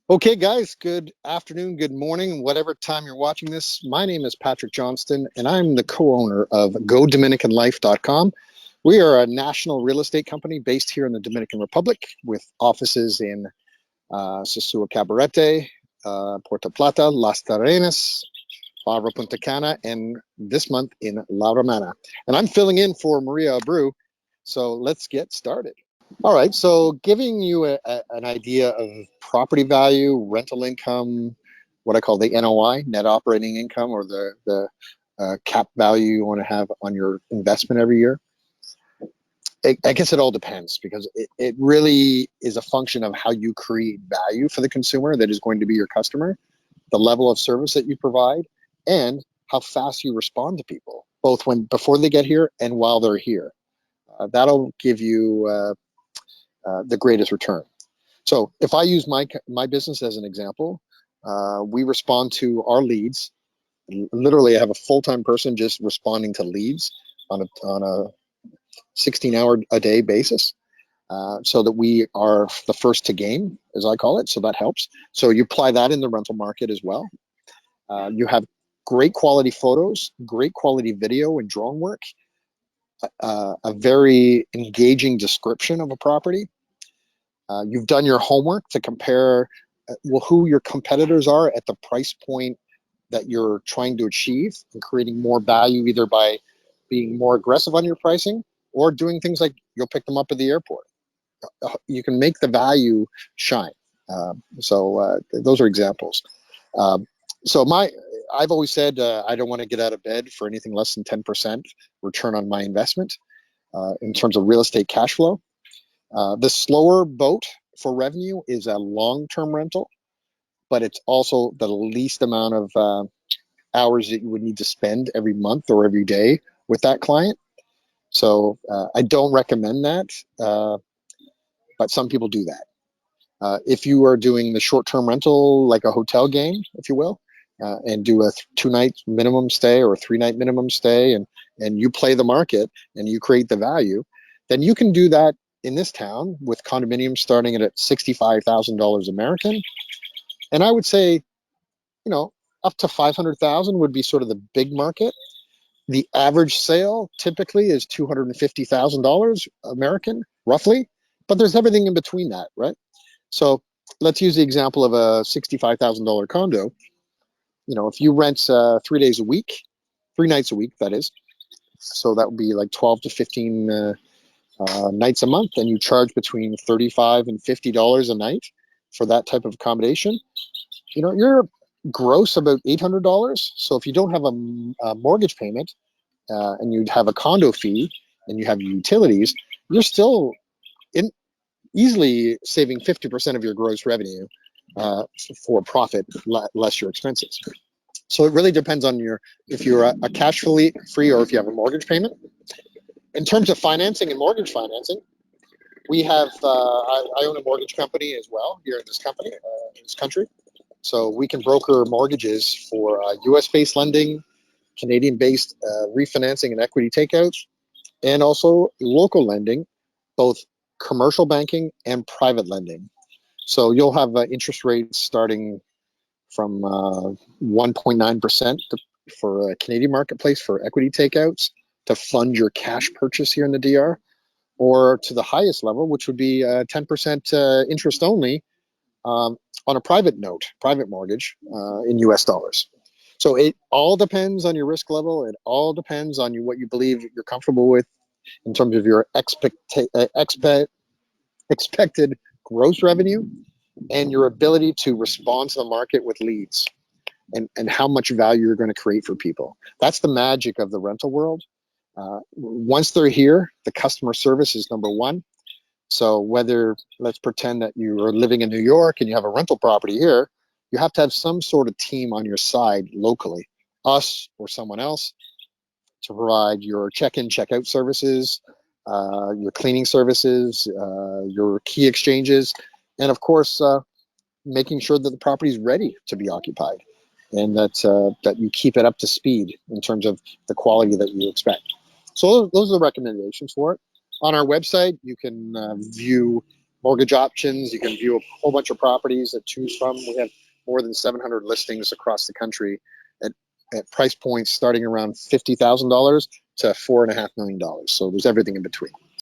Okay, guys, good afternoon, good morning, whatever time you're watching this. My name is Patrick Johnston, and I'm the co-owner of GoDominicanLife.com. We are a national real estate company based here in the Dominican Republic with offices in Sosua Cabarete, Puerto Plata, Las Terrenas, Barra Punta Cana, and this month in La Romana. And I'm filling in for Maria Abreu, so let's get started. All right, so giving you an idea of property value, rental income, what I call the NOI, net operating income, or the cap value you want to have on your investment every year. I guess it all depends because it really is a function of how you create value for the consumer that is going to be your customer, the level of service that you provide, and how fast you respond to people, both before they get here and while they're here. That'll give you the greatest return. So if I use my business as an example, we respond to our leads. Literally, I have a full-time person just responding to leads on a 16-hour a day basis, so that we are the first to game, as I call it. So that helps. So you apply that in the rental market as well. You have great quality photos, great quality video and drone work, a very engaging description of a property. You've done your homework to compare who your competitors are at the price point that you're trying to achieve, and creating more value either by being more aggressive on your pricing or doing things like you'll pick them up at the airport. You can make the value shine. So those are examples. So I've always said I don't want to get out of bed for anything less than 10% return on my investment in terms of real estate cash flow. The slower boat for revenue is a long-term rental, but it's also the least amount of hours that you would need to spend every month or every day with that client. So I don't recommend that, but some people do that. If you are doing the short-term rental, like a hotel game, if you will, and do a 2-night minimum stay or a 3-night minimum stay, and you play the market and you create the value, then you can do that in this town with condominiums starting at $65,000 American. And I would say, up to 500,000 would be sort of the big market. The average sale typically is $250,000 American, roughly, but there's everything in between that, right? So let's use the example of a $65,000 condo. If you rent 3 days a week, 3 nights a week, that is, so that would be like 12 to 15 nights a month, and you charge between $35 and $50 a night for that type of accommodation. You're gross about $800. So if you don't have a mortgage payment, and you'd have a condo fee and you have utilities, you're still easily saving 50% of your gross revenue for profit, less your expenses. So it really depends on if you're a cash free or if you have a mortgage payment. In terms of financing and mortgage financing, we have, I own a mortgage company as well here in this country. So we can broker mortgages for US-based lending, Canadian-based refinancing and equity takeouts, and also local lending, both commercial banking and private lending. So you'll have interest rates starting from 1.9% for a Canadian marketplace for equity takeouts to fund your cash purchase here in the DR, or to the highest level, which would be 10% interest only on a private mortgage in US dollars. So it all depends on your risk level. It all depends on what you believe you're comfortable with in terms of your expected gross revenue and your ability to respond to the market with leads, and how much value you're going to create for people. That's the magic of the rental world. Once they're here, the customer service is number one. So let's pretend that you are living in New York and you have a rental property here, you have to have some sort of team on your side locally, us or someone else, to provide your check-in, check-out services, your cleaning services, your key exchanges, and of course, making sure that the property is ready to be occupied, and that you keep it up to speed in terms of the quality that you expect. So those are the recommendations for it. On our website, you can view mortgage options. You can view a whole bunch of properties to choose from. We have more than 700 listings across the country at price points starting around $50,000 to $4.5 million. So there's everything in between.